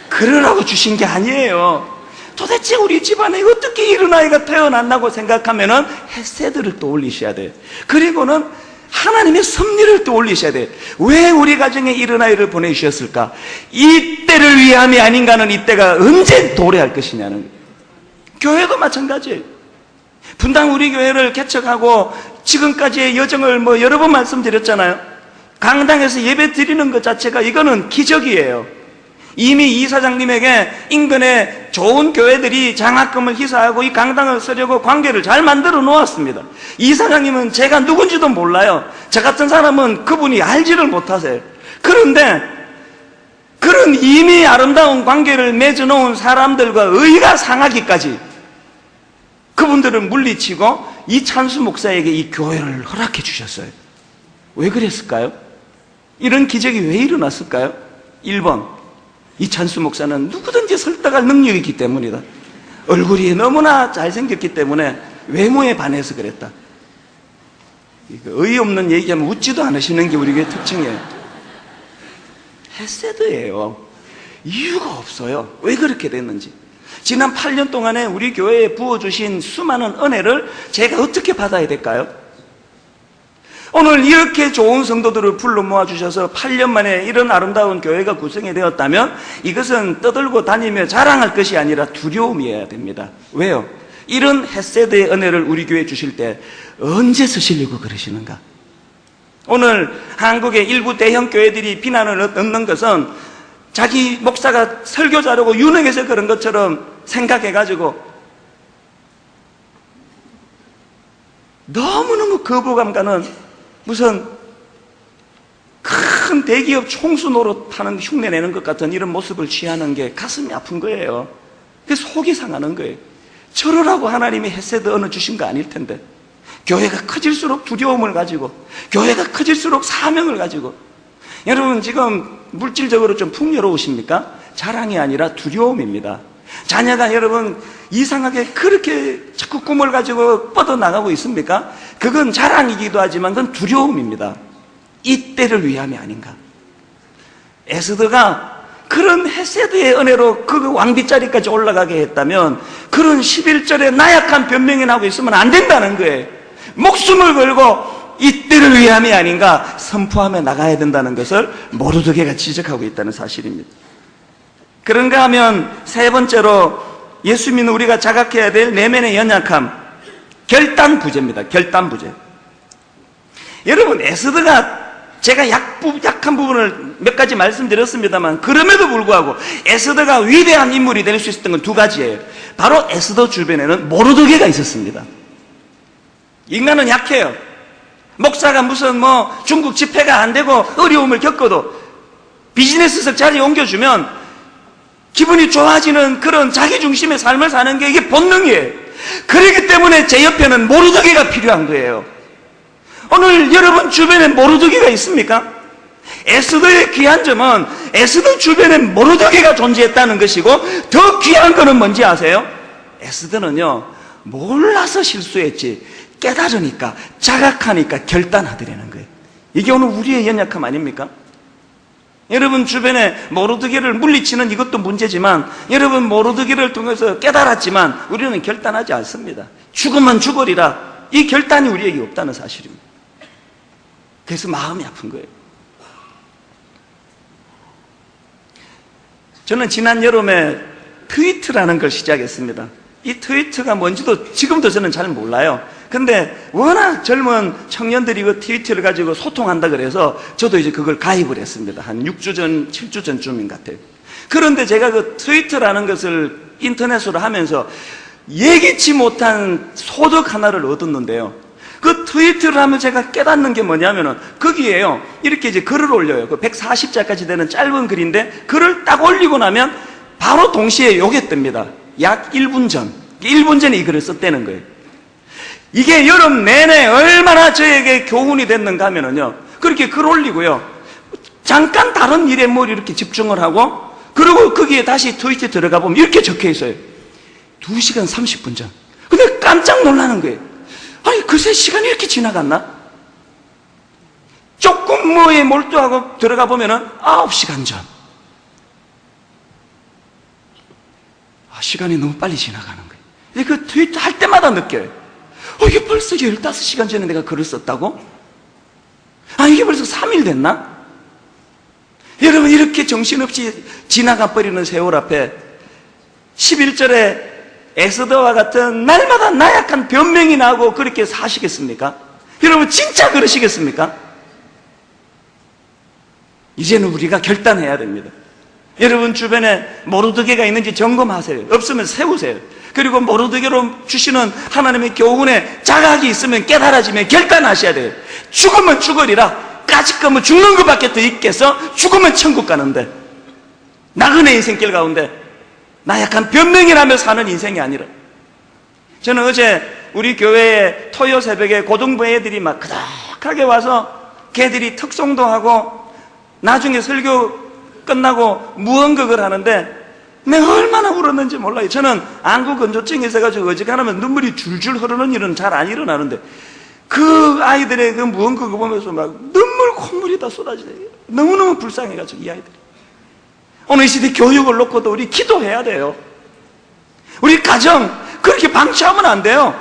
그러라고 주신 게 아니에요. 도대체 우리 집안에 어떻게 이런 아이가 태어났나고 생각하면은 헤세드를 떠올리셔야 돼요. 그리고는 하나님의 섭리를 떠올리셔야 돼요. 왜 우리 가정에 이런 아이를 보내주셨을까? 이때를 위함이 아닌가는 이때가 언제 도래할 것이냐는 거예요. 교회도 마찬가지예요. 분당 우리 교회를 개척하고 지금까지의 여정을 여러 번 말씀드렸잖아요. 강당에서 예배 드리는 것 자체가 이거는 기적이에요. 이미 이사장님에게 인근에 좋은 교회들이 장학금을 희사하고 이 강당을 쓰려고 관계를 잘 만들어 놓았습니다. 이사장님은 제가 누군지도 몰라요. 저 같은 사람은 그분이 알지를 못하세요. 그런데 그런 이미 아름다운 관계를 맺어놓은 사람들과 의가 상하기까지 그분들을 물리치고 이찬수 목사에게 이 교회를 허락해 주셨어요. 왜 그랬을까요? 이런 기적이 왜 일어났을까요? 1번, 이찬수 목사는 누구든지 설득할 능력이 있기 때문이다. 얼굴이 너무나 잘생겼기 때문에 외모에 반해서 그랬다. 어이없는 얘기하면 웃지도 않으시는 게 우리 교회 특징이에요. 헤세드예요. 이유가 없어요. 왜 그렇게 됐는지. 지난 8년 동안에 우리 교회에 부어주신 수많은 은혜를 제가 어떻게 받아야 될까요? 오늘 이렇게 좋은 성도들을 불러 모아주셔서 8년 만에 이런 아름다운 교회가 구성이 되었다면 이것은 떠들고 다니며 자랑할 것이 아니라 두려움이어야 됩니다. 왜요? 이런 헤세드의 은혜를 우리 교회에 주실 때 언제 쓰시려고 그러시는가? 오늘 한국의 일부 대형 교회들이 비난을 얻는 것은 자기 목사가 설교자라고 유능해서 그런 것처럼 생각해가지고 너무너무 거부감 가는 무슨 큰 대기업 총수 노릇하는 흉내내는 것 같은 이런 모습을 취하는 게 가슴이 아픈 거예요. 그래서 속이 상하는 거예요. 저러라고 하나님이 헤세드 은혜 주신 거 아닐 텐데. 교회가 커질수록 두려움을 가지고, 교회가 커질수록 사명을 가지고. 여러분 지금 물질적으로 좀 풍요로우십니까? 자랑이 아니라 두려움입니다. 자녀가 여러분 이상하게 그렇게 자꾸 꿈을 가지고 뻗어나가고 있습니까? 그건 자랑이기도 하지만 그건 두려움입니다. 이 때를 위함이 아닌가. 에스더가 그런 헤세드의 은혜로 그 왕비자리까지 올라가게 했다면 그런 11절에 나약한 변명이 나오고 있으면 안 된다는 거예요. 목숨을 걸고 이 때를 위함이 아닌가 선포하며 나가야 된다는 것을 모르드게가 지적하고 있다는 사실입니다. 그런가 하면 세 번째로 예수 믿는 우리가 자각해야 될 내면의 연약함, 결단부재입니다. 결단부재. 여러분 에스더가 제가 약한 부분을 몇 가지 말씀드렸습니다만 그럼에도 불구하고 에스더가 위대한 인물이 될 수 있었던 건 두 가지예요. 바로 에스더 주변에는 모르드게가 있었습니다. 인간은 약해요. 목사가 무슨 중국 집회가 안 되고 어려움을 겪어도 비즈니스석 자리에 옮겨주면 기분이 좋아지는 그런 자기중심의 삶을 사는 게 이게 본능이에요. 그렇기 때문에 제 옆에는 모르드게가 필요한 거예요. 오늘 여러분 주변에 모르드게가 있습니까? 에스더의 귀한 점은 에스더 주변에 모르드게가 존재했다는 것이고 더 귀한 거는 뭔지 아세요? 에스더는요 몰라서 실수했지 깨달으니까 자각하니까 결단하더라는 거예요. 이게 오늘 우리의 연약함 아닙니까? 여러분 주변에 모르드게를 물리치는 이것도 문제지만 여러분 모르드게를 통해서 깨달았지만 우리는 결단하지 않습니다. 죽으면 죽으리라 이 결단이 우리에게 없다는 사실입니다. 그래서 마음이 아픈 거예요. 저는 지난 여름에 트위터라는 걸 시작했습니다. 이 트위터가 뭔지도 지금도 저는 잘 몰라요. 근데 워낙 젊은 청년들이 그 트위터를 가지고 소통한다 그래서 저도 이제 그걸 가입을 했습니다. 한 6주 전, 7주 전쯤인 것 같아요. 그런데 제가 그 트위터라는 것을 인터넷으로 하면서 예기치 못한 소득 하나를 얻었는데요. 그 트위터를 하면 제가 깨닫는 게 뭐냐면은 거기에요. 이렇게 이제 글을 올려요. 그 140자까지 되는 짧은 글인데 글을 딱 올리고 나면 바로 동시에 요게 뜹니다. 약 1분 전. 1분 전에 이 글을 썼다는 거예요. 이게 여름 내내 얼마나 저에게 교훈이 됐는가 하면은요. 그렇게 글 올리고요. 잠깐 다른 일에 뭘 이렇게 집중을 하고 그리고 거기에 다시 트위터 들어가 보면 이렇게 적혀 있어요. 2시간 30분 전. 근데 깜짝 놀라는 거예요. 아니 글쎄 시간이 이렇게 지나갔나? 조금 뭐에 몰두하고 들어가 보면은 9시간 전. 시간이 너무 빨리 지나가는 거예요. 그 트위터 할 때마다 느껴요. 이게 벌써 15시간 전에 내가 글을 썼다고? 이게 벌써 3일 됐나? 여러분 이렇게 정신없이 지나가 버리는 세월 앞에 11절에 에스더와 같은 날마다 나약한 변명이 나고 그렇게 사시겠습니까? 여러분 진짜 그러시겠습니까? 이제는 우리가 결단해야 됩니다. 여러분 주변에 모르드게가 있는지 점검하세요. 없으면 세우세요. 그리고 모르드게로 주시는 하나님의 교훈에 자각이 있으면 깨달아지면 결단하셔야 돼요. 죽으면 죽으리라. 까짓 거면 죽는 것밖에 더 있겠어? 죽으면 천국 가는데 나그네 인생길 가운데 나약한 변명이라며 사는 인생이 아니라. 저는 어제 우리 교회에 토요 새벽에 고등부 애들이 막 그닥하게 와서 걔들이 특송도 하고 나중에 설교 끝나고 무언극을 하는데 내가 얼마나 울었는지 몰라요. 저는 안구 건조증이 있어가지고 어지간하면 눈물이 줄줄 흐르는 일은 잘 안 일어나는데 그 아이들의 그 무언극을 보면서 막 눈물 콧물이 다 쏟아지네요. 너무너무 불쌍해가지고 이 아이들이 오늘 이 시대 교육을 놓고도 우리 기도해야 돼요. 우리 가정 그렇게 방치하면 안 돼요.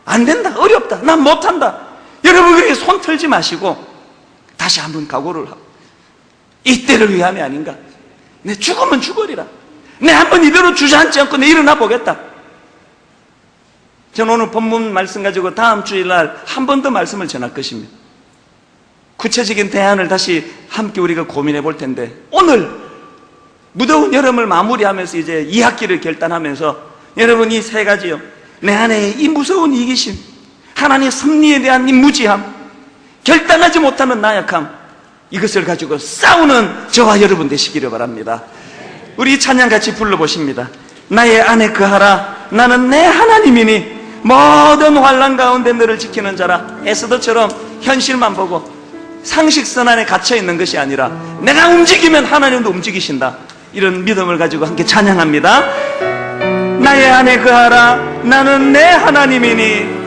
안 된다, 어렵다, 난 못한다. 여러분 그렇게 손 털지 마시고 다시 한번 각오를 하고, 이때를 위함이 아닌가. 내 죽으면 죽으리라. 내 한번 이대로 주저앉지 않고 내 일어나 보겠다. 저는 오늘 본문 말씀 가지고 다음 주일날 한 번 더 말씀을 전할 것입니다. 구체적인 대안을 다시 함께 우리가 고민해 볼 텐데, 오늘 무더운 여름을 마무리하면서 이제 2학기를 결단하면서 여러분 이 세 가지요, 내 안에 이 무서운 이기심, 하나님의 섭리에 대한 이 무지함, 결단하지 못하는 나약함, 이것을 가지고 싸우는 저와 여러분 되시기를 바랍니다. 우리 찬양 같이 불러보십니다. 나의 안에 거하라. 나는 내 하나님이니 모든 환난 가운데 너를 지키는 자라. 에스더처럼 현실만 보고 상식선 안에 갇혀 있는 것이 아니라 내가 움직이면 하나님도 움직이신다. 이런 믿음을 가지고 함께 찬양합니다. 나의 안에 거하라. 나는 내 하나님이니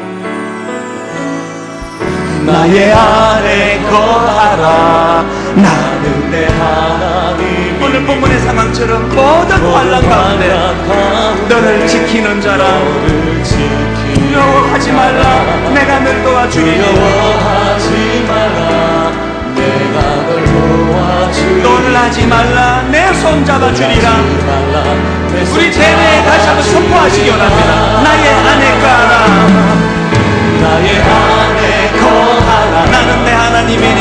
나의 안에 거하라. 나는 내 하나님. 오늘 본문의 상황처럼 모든 환난 가운데 너를 지키는 자라. 두려워하지 말라. 내가 널 도와주리니. 두려워하지 말라. 내가 널 도와주리니. 놀라지 말라. 내 손 잡아주리라. 우리 대회에 다시 한번 선포하시기 원합니다. 나의 안에 거하라. 나의 안에 거하라. 나는 내 하나님이니.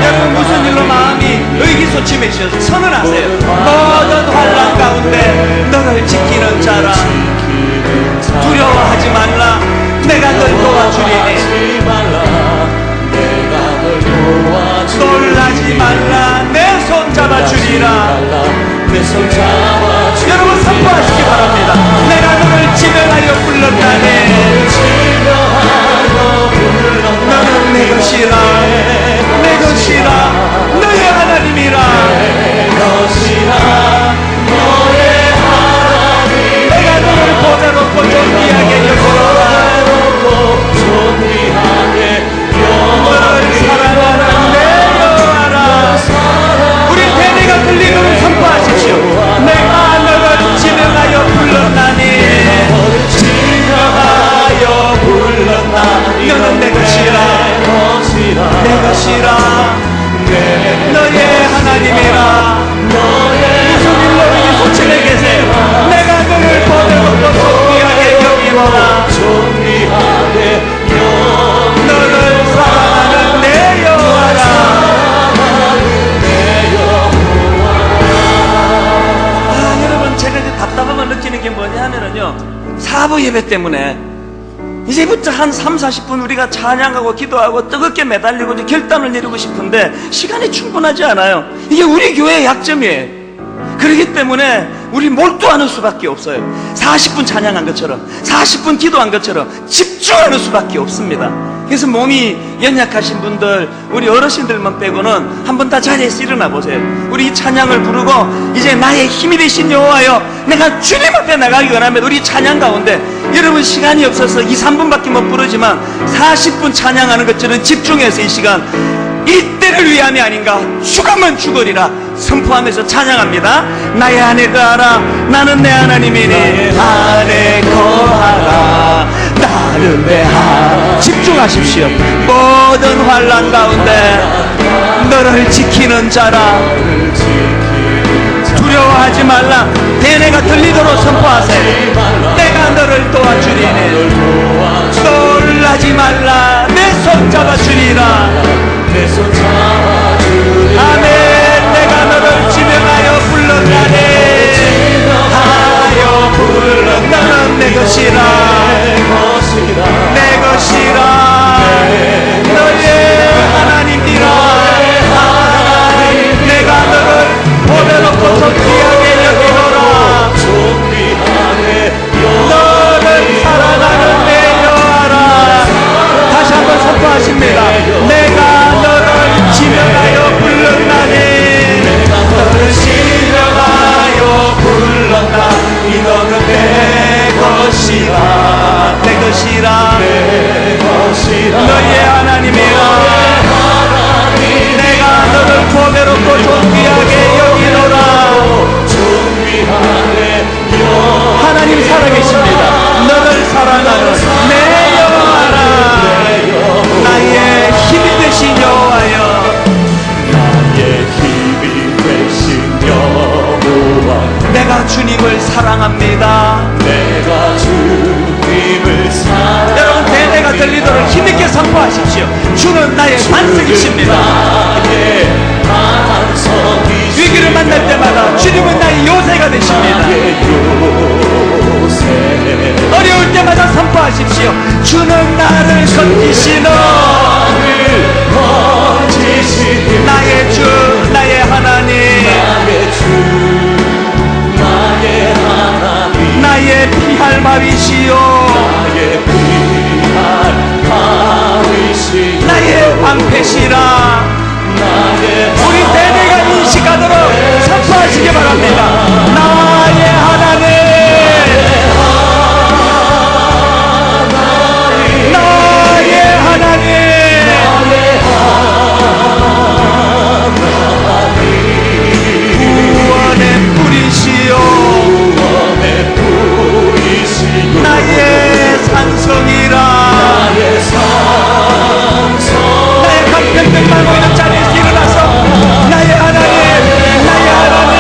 여러분 무슨 일로 마음이 의기소침해지셔서 선언하세요. 모든 환난 가운데 너를 지키는 자라. 두려워하지 말라. 내가 널 도와주리니. 놀라지 말라. 내 손 잡아주리라. 여러분 선포하시기 바랍니다. 내가 너를 지명하여 불렀다네. 너는 내 것이라. 내 것이라. 너의 하나님이라. 내가 너를 보다롭고 존귀하게 여기노라. 너를 사랑하는 내 여호와라. 우리 대대가 들리는 선포하십시오. 내가 너를 지명하여 불렀나니. 너는 내 것이라. 내 것이라. 너의 하나님이라. 무슨 일로 이 소침에 계세요. 내가 너를 보내놓고 존귀하게 여기노라. 너를 사랑하는 내 여호와라. 여러분 제가 이제 답답함을 느끼는 게 뭐냐 하면은요, 사부 예배 때문에 이제부터 한 3, 40분 우리가 찬양하고 기도하고 뜨겁게 매달리고 이제 결단을 내리고 싶은데 시간이 충분하지 않아요. 이게 우리 교회의 약점이에요. 그렇기 때문에 우리 몰두하는 수밖에 없어요. 40분 찬양한 것처럼, 40분 기도한 것처럼 집중하는 수밖에 없습니다. 그래서 몸이 연약하신 분들, 우리 어르신들만 빼고는 한번 다 자리에서 일어나 보세요. 우리 이 찬양을 부르고 이제 나의 힘이 되신 여호와여, 내가 주님 앞에 나가기 원하면 우리 찬양 가운데 여러분 시간이 없어서 2, 3분밖에 못 부르지만 40분 찬양하는 것처럼 집중해서 이 시간, 이때를 위함이 아닌가. 죽으면 죽으리라 선포하면서 찬양합니다. 나의 안에 거하라. 나는 내 하나님이니. 나의 안에 거하라. 나는 내 하나님. 집중하십시오. 모든 환난 가운데 너를 지키는 자라. 두려워하지 말라. 대내가 들리도록 선포하세요. 내가 너를 도와주리니. 놀라지 말라. 내 손 잡아주리라. 아멘. 내가 너를 지명하여 불렀나니. 하여 불렀. 너는 내 것이라. 내 것이라. 너의 하나님이라. 내가 너를 보내놓고 존귀하게 여기노라. 너를 사랑하는 내 여호와라. 다시 한번 선포하십니다. 내가 믿습니다. 위기를 만날 때마다 주님은 나의 요새가 되십니다. 어려울 때마다 선포하십시오. 주는 나를 건지시는 나의 주, 나의 하나님, 나의 피할 바위시요, 나의 방패시라. 우리 대대가 인식하도록 선포하시기 바랍니다. 나의 하나님, 나의 하나님, 구원의 뿌리시요, 나의 산성이라. 나의 강편들만 모이는 자리에서 일어나서 나의 하나님, 나의 하나님,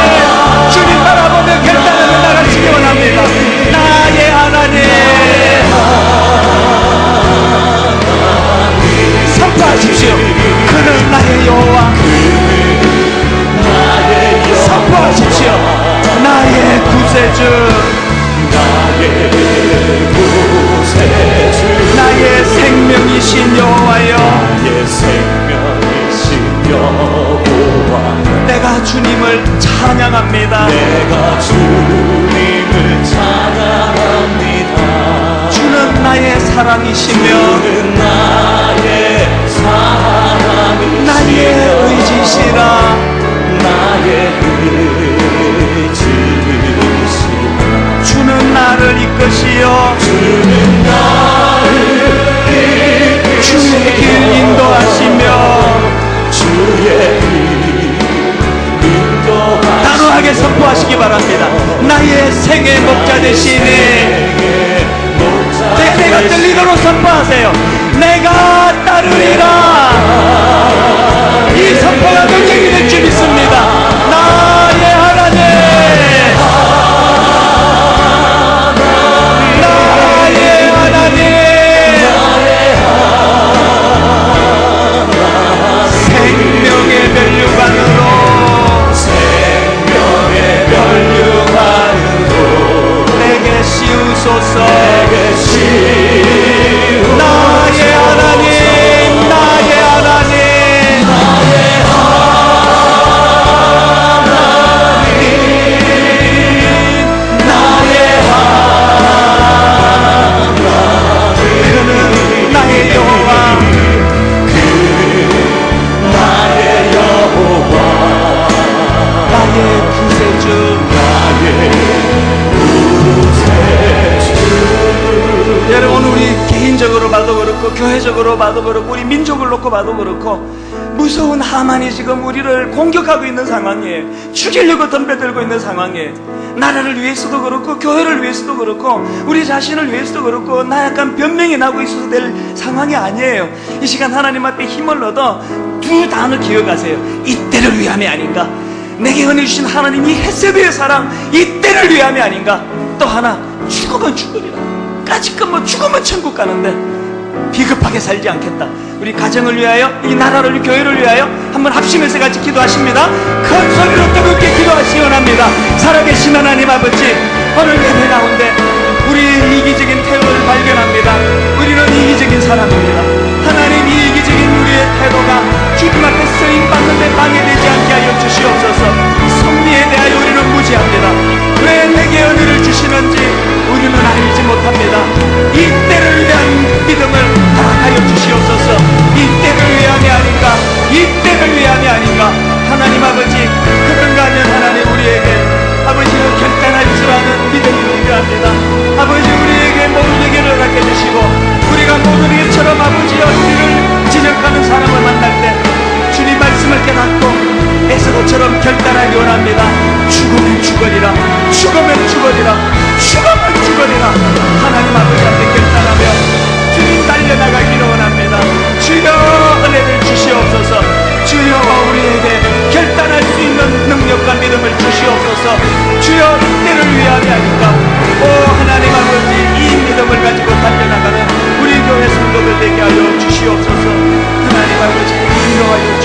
주님 바라보며 결단하며 나가시기 원합니다. 나의 하나님, 선포하십시오. 그는 나의 여호와. 선포하십시오. 나의 구세주, 나의 생명이신 여호와여. 내가 주님을 찬양합니다. 주는 나의 사랑이시며 나의 의지시라. 주는 나를 이끄시어 주의 길 인도하시며 단호하게 선포하시기 바랍니다. 나의 생의 목자 되시니 내가 들리도록 선포하세요. 내가 따르리라. 이 선포가 능력이 될 줄 믿습니다. 나의 하나님, 나의 하나님, 생명의 면류관으로 내게 씌우소서. 나의 하나님, 나의 하나님, 그는 나의 여호와, 나의 구세주. 여러분, 우리 개인적으로 봐도 그렇고 교회적으로 봐도 그렇고 우리 민족을 놓고 봐도 그렇고 무서운 하만이 지금 우리를 공격하고 있는 상황이에요. 죽이려고 덤벼들고 있는 상황이에요. 나라를 위해서도 그렇고 교회를 위해서도 그렇고 우리 자신을 위해서도 그렇고 나 약간 변명이 나고 있어도 될 상황이 아니에요. 이 시간 하나님 앞에 힘을 얻어 두 단어 기억하세요. 이때를 위함이 아닌가. 내게 은혜 주신 하나님 이 헷세베의 사랑 이때를 위함이 아닌가. 또 하나, 죽으면 죽으리라. 까짓것 뭐 죽으면 천국 가는데 비겁하게 살지 않겠다. 우리 가정을 위하여, 이 나라를, 교회를 위하여 한번 합심해서 같이 기도하십니다. 큰 소리로 뜨겁게 기도하시기 원합니다. 살아계신 하나님 아버지, 오늘 예배 가운데 우리의 이기적인 태도를 발견합니다. 우리는 이기적인 사람입니다. 하나님, 이 이기적인 우리의 태도가 주님 앞에 쓰임받는 데 방해되지 않게 하여 주시옵소서. 섭리에 대하여 우리는 무지합니다. 왜 내게 은혜를 주시는지 우리는 알지 못합니다. 이때를 위한 믿음을 허락하여 주시옵소서. 이때를 위함이 아닌가, 이때를 위함이 아닌가. 하나님 아버지, 그런가 하면 하나님 우리에게 아버지는 결단할 줄 아는 믿음이 필요합니다. 아버지, 우리에게 모르게 허락해 주시고 우리가 모르게처럼 아버지여 우리를 진역하는 사람을 만날 때 주님 말씀을 깨닫고 에스더처럼 결단하기 원합니다. 죽으면 죽으리라, 죽으면 죽으리라, 죽으면 죽으리라. 하나님 아버지 앞에 결단하며 주님 달려나가기를 원합니다. 주여 은혜를 주시옵소서. 주여 우리에게 결단할 수 있는 능력과 믿음을 주시옵소서. 주여 이때를 위함이 아닌가. 오 하나님 아버지, 이 믿음을 가지고 달려나가는 우리 교회 성도들 되게 하여 주시옵소서. 하나님 아버지, 인도하여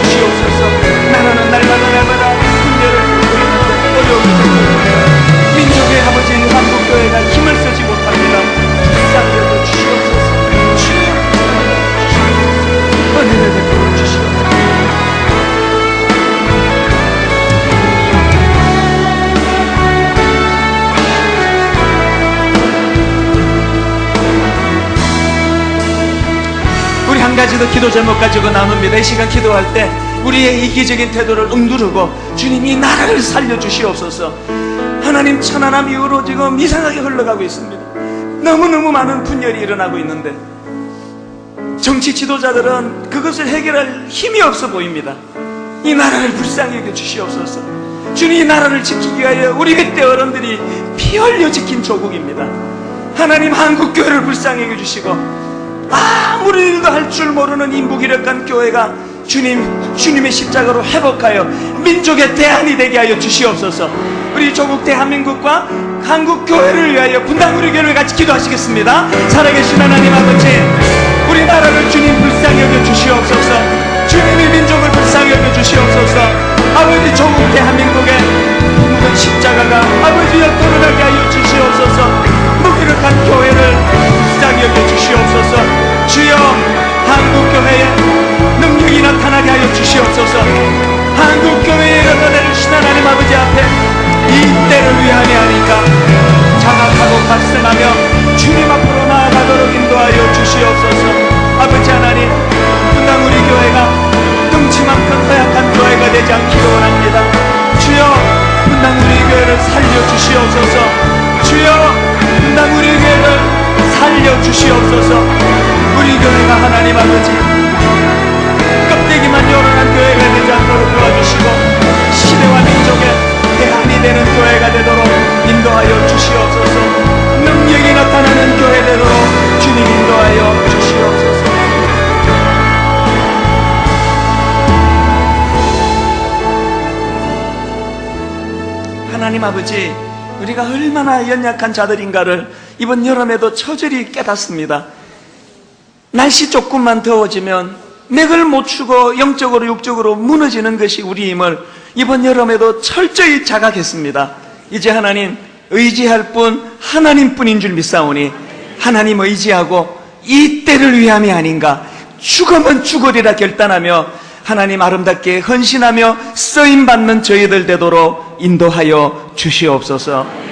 가지도 기도 제목 가지고 나눕니다. 이 시간 기도할 때 우리의 이기적인 태도를 억누르고 주님이 나라를 살려주시옵소서. 하나님, 천안함 이후로 지금 이상하게 흘러가고 있습니다. 너무너무 많은 분열이 일어나고 있는데 정치 지도자들은 그것을 해결할 힘이 없어 보입니다. 이 나라를 불쌍히 여겨 주시옵소서. 주님, 이 나라를 지키기 위하여 우리 그때 어른들이 피 흘려 지킨 조국입니다. 하나님, 한국교회를 불쌍히 여겨 주시고 아무리 일도 할 줄 모르는 이 무기력한 교회가 주님의 십자가로 회복하여 민족의 대안이 되게 하여 주시옵소서. 우리 조국 대한민국과 한국교회를 위하여 분당 우리 교회를 같이 기도하시겠습니다. 살아계신 하나님 아버지, 우리나라를 주님 불쌍히 여겨 주시옵소서. 주님이 민족을 불쌍히 여겨 주시옵소서. 아버지, 조국 대한민국의 묵은 십자가가 아버지여 드러나게 하여 주시옵소서. 무기력한 교회를 불쌍히 여겨 주시옵소서. 주여, 한국교회에 능력이 나타나게 하여 주시옵소서. 한국교회에 일어나내주신 하나님 아버지 앞에 이 때를 위함이 아닌가 자각하고 각성하며 주님 앞으로 나아가도록 인도하여 주시옵소서. 아버지 하나님, 분당 우리 교회가 덩치만큼 허약한 교회가 되지 않기를 원합니다. 주여, 분당 우리 교회를 살려주시옵소서. 주여, 분당 우리 교회를 살려주시옵소서. 우리 교회가 하나님 아버지 껍데기만 요란한 교회가 되지 않도록 도와주시고 시대와 민족의 대안이 되는 교회가 되도록 인도하여 주시옵소서. 능력이 나타나는 교회 되도록 주님 인도하여 주시옵소서. 하나님 아버지, 우리가 얼마나 연약한 자들인가를 이번 여름에도 처절히 깨닫습니다. 날씨 조금만 더워지면 맥을 못 추고 영적으로 육적으로 무너지는 것이 우리임을 이번 여름에도 철저히 자각했습니다. 이제 하나님 의지할 분 하나님뿐인 줄 믿사오니 하나님 의지하고 이 때를 위함이 아닌가, 죽으면 죽으리라 결단하며 하나님 아름답게 헌신하며 쓰임받는 저희들 되도록 인도하여 주시옵소서.